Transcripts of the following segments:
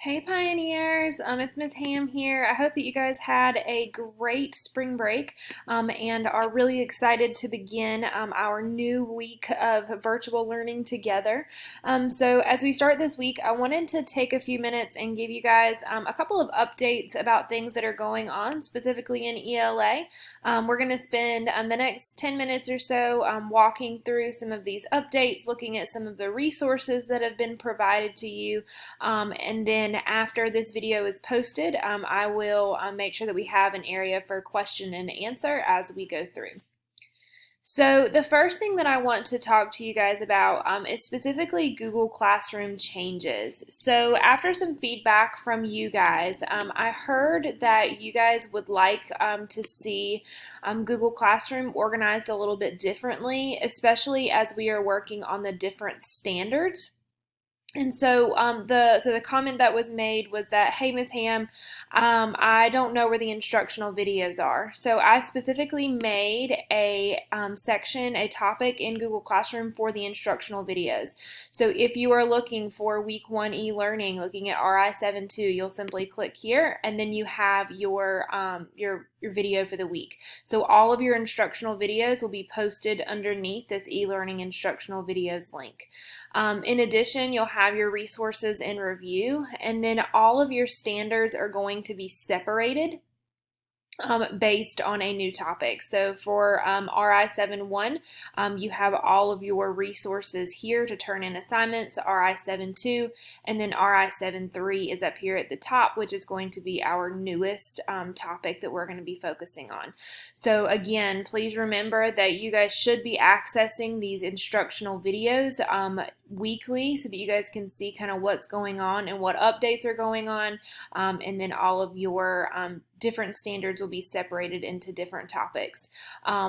Hey Pioneers, it's Miss Ham here. I hope that you guys had a great spring break and are really excited to begin our new week of virtual learning together. So as we start this week, I wanted to take a few minutes and give you guys a couple of updates about things that are going on, specifically in ELA. We're going to spend the next 10 minutes or so walking through some of these updates, looking at some of the resources that have been provided to you, and then after this video is posted, I will make sure that we have an area for question and answer as we go through. So the first thing that I want to talk to you guys about is specifically Google Classroom changes. So after some feedback from you guys, I heard that you guys would like to see Google Classroom organized a little bit differently, especially as we are working on the different standards. And so the comment that was made was that, hey, Ms. Ham, I don't know where the instructional videos are. So I specifically made a section, a topic in Google Classroom for the instructional videos. So if you are looking for week 1 e-learning, looking at RI 7.2, you'll simply click here, and then you have your video for the week. So all of your instructional videos will be posted underneath this e-learning instructional videos link. In addition, you'll have your resources in review, and then all of your standards are going to be separated based on a new topic. So for RI 7.1, you have all of your resources here to turn in assignments, RI 7.2, and then RI 7.3 is up here at the top, which is going to be our newest topic that we're going to be focusing on. So again, please remember that you guys should be accessing these instructional videos weekly so that you guys can see kind of what's going on and what updates are going on, and then all of your different standards will be separated into different topics.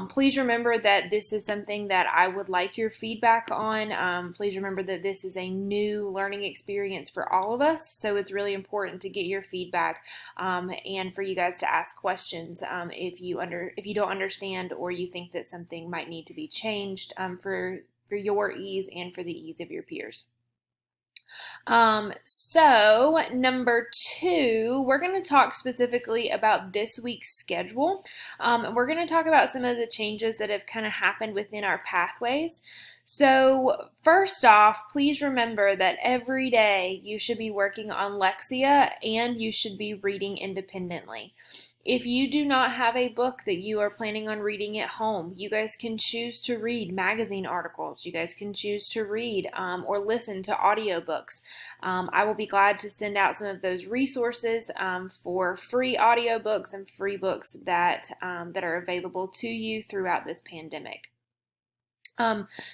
Please remember that this is something that I would like your feedback on. Please remember that this is a new learning experience for all of us, so it's really important to get your feedback and for you guys to ask questions if you don't understand or you think that something might need to be changed for your ease and for the ease of your peers. So number 2, we're going to talk specifically about this week's schedule. We're going to talk about some of the changes that have kind of happened within our pathways. So first off, please remember that every day you should be working on Lexia and you should be reading independently. If you do not have a book that you are planning on reading at home, you guys can choose to read magazine articles. You guys can choose to read or listen to audiobooks. I will be glad to send out some of those resources for free audiobooks and free books that are available to you throughout this pandemic.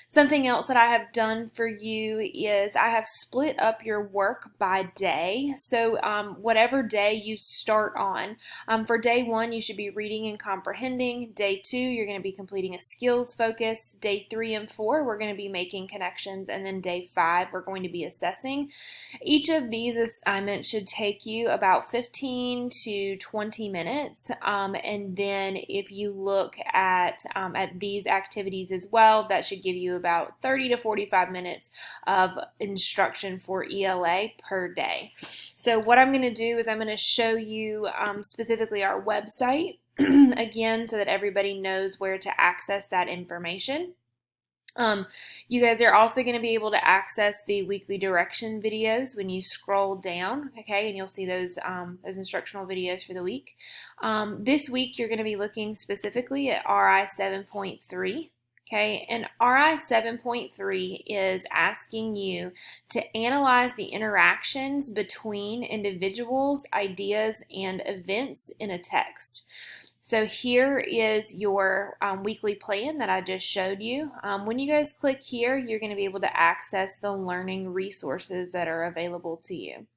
Something else that I have done for you is I have split up your work by day. So whatever day you start on, for day 1 you should be reading and comprehending. Day 2 you're going to be completing a skills focus. Day 3 and 4 we're going to be making connections, and then day 5 we're going to be assessing. Each of these assignments should take you about 15 to 20 minutes, and then if you look at these activities as well, that should give you about 30 to 45 minutes of instruction for ELA per day. So what I'm going to do is I'm going to show you specifically our website again so that everybody knows where to access that information. You guys are also going to be able to access the weekly direction videos when you scroll down, okay, and you'll see those instructional videos for the week. This week you're going to be looking specifically at RI 7.3. Okay, and RI 7.3 is asking you to analyze the interactions between individuals, ideas, and events in a text. So here is your weekly plan that I just showed you. When you guys click here, you're going to be able to access the learning resources that are available to you.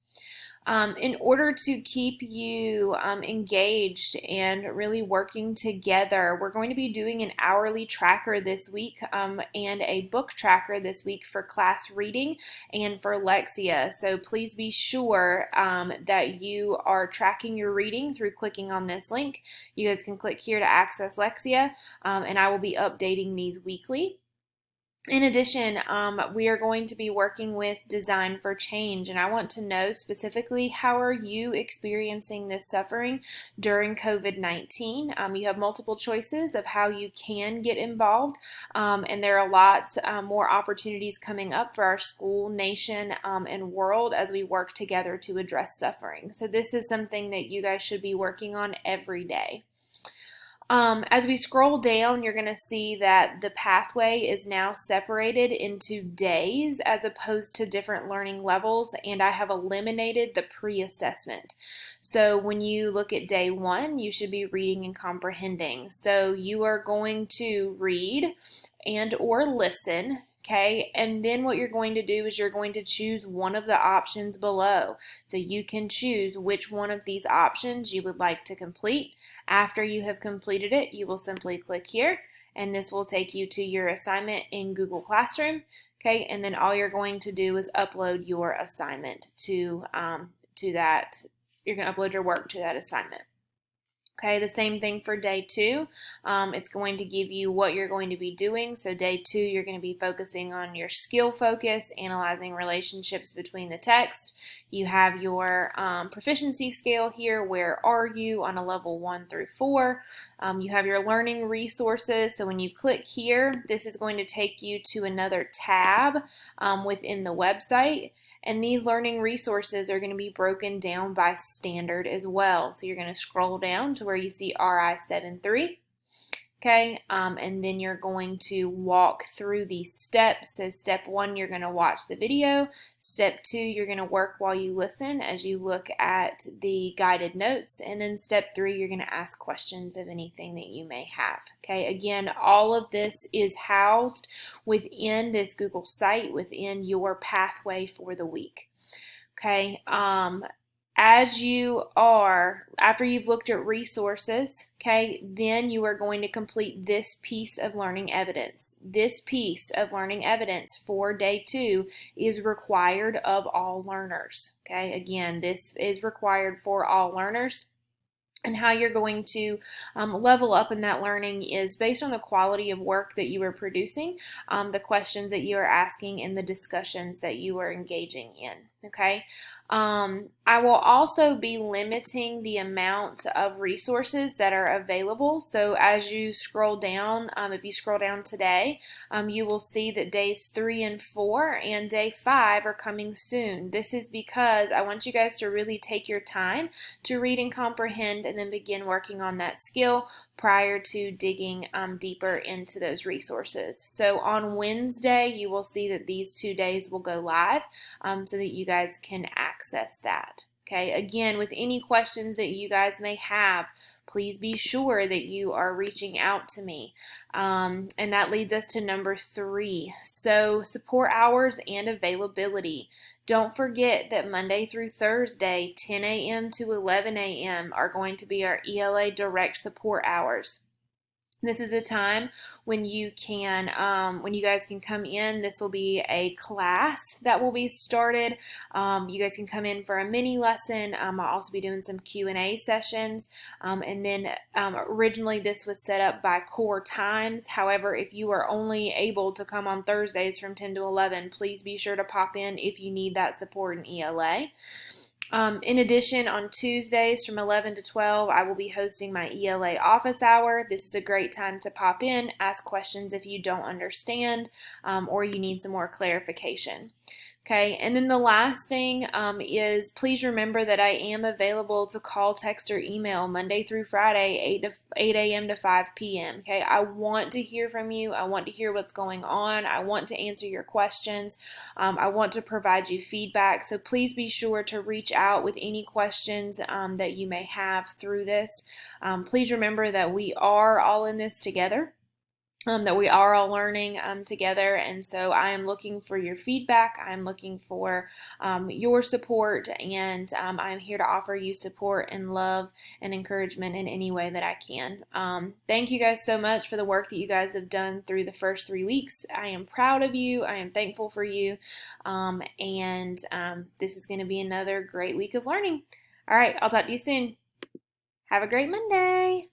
In order to keep you engaged and really working together, we're going to be doing an hourly tracker this week and a book tracker this week for class reading and for Lexia. So please be sure that you are tracking your reading through clicking on this link. You guys can click here to access Lexia, and I will be updating these weekly. In addition, we are going to be working with Design for Change, and I want to know specifically, how are you experiencing this suffering during COVID-19? You have multiple choices of how you can get involved, and there are lots more opportunities coming up for our school, nation, and world as we work together to address suffering. So this is something that you guys should be working on every day. As we scroll down, you're going to see that the pathway is now separated into days as opposed to different learning levels, and I have eliminated the pre-assessment. So when you look at day 1, you should be reading and comprehending. So you are going to read and or listen. Okay, and then what you're going to do is you're going to choose one of the options below. So you can choose which one of these options you would like to complete. After you have completed it, you will simply click here, and this will take you to your assignment in Google Classroom. Okay, and then all you're going to do is upload your assignment to that. You're going to upload your work to that assignment. Okay, the same thing for day 2. It's going to give you what you're going to be doing. So day 2, you're going to be focusing on your skill focus, analyzing relationships between the text. You have your proficiency scale here. Where are you on a level 1 through 4? You have your learning resources. So when you click here, this is going to take you to another tab within the website. And these learning resources are going to be broken down by standard as well. So you're going to scroll down to where you see RI 7.3. Okay, and then you're going to walk through these steps. So step 1, you're going to watch the video. Step 2, you're going to work while you listen as you look at the guided notes. And then step 3, you're going to ask questions of anything that you may have. Okay, again, all of this is housed within this Google site, within your pathway for the week. Okay, as you are, after you've looked at resources, okay, then you are going to complete this piece of learning evidence. This piece of learning evidence for day 2 is required of all learners. Okay, again, this is required for all learners. And how you're going to level up in that learning is based on the quality of work that you are producing, the questions that you are asking, and the discussions that you are engaging in. Okay. I will also be limiting the amount of resources that are available. So as you scroll down, if you scroll down today, you will see that days 3 and 4 and day 5 are coming soon. This is because I want you guys to really take your time to read and comprehend and then begin working on that skill prior to digging deeper into those resources. So on Wednesday, you will see that these 2 days will go live so that you guys can access that. Okay, again, with any questions that you guys may have, please be sure that you are reaching out to me. And that leads us to number 3. So support hours and availability. Don't forget that Monday through Thursday, 10 a.m. to 11 a.m. are going to be our ELA direct support hours. This is a time when you guys can come in. This will be a class that will be started. You guys can come in for a mini lesson. I'll also be doing some Q&A sessions. And then originally this was set up by core times. However, if you are only able to come on Thursdays from 10 to 11, please be sure to pop in if you need that support in ELA. In addition, on Tuesdays from 11 to 12, I will be hosting my ELA office hour. This is a great time to pop in, ask questions if you don't understand or you need some more clarification. Okay, and then the last thing is please remember that I am available to call, text, or email Monday through Friday, 8 a.m. to 5 p.m. Okay, I want to hear from you. I want to hear what's going on. I want to answer your questions. I want to provide you feedback. So please be sure to reach out with any questions that you may have through this. Please remember that we are all in this together. That we are all learning together, and so I am looking for your feedback. I'm looking for your support, and I'm here to offer you support and love and encouragement in any way that I can. Thank you guys so much for the work that you guys have done through the first 3 weeks. I am proud of you. I am thankful for you, and this is going to be another great week of learning. All right, I'll talk to you soon. Have a great Monday.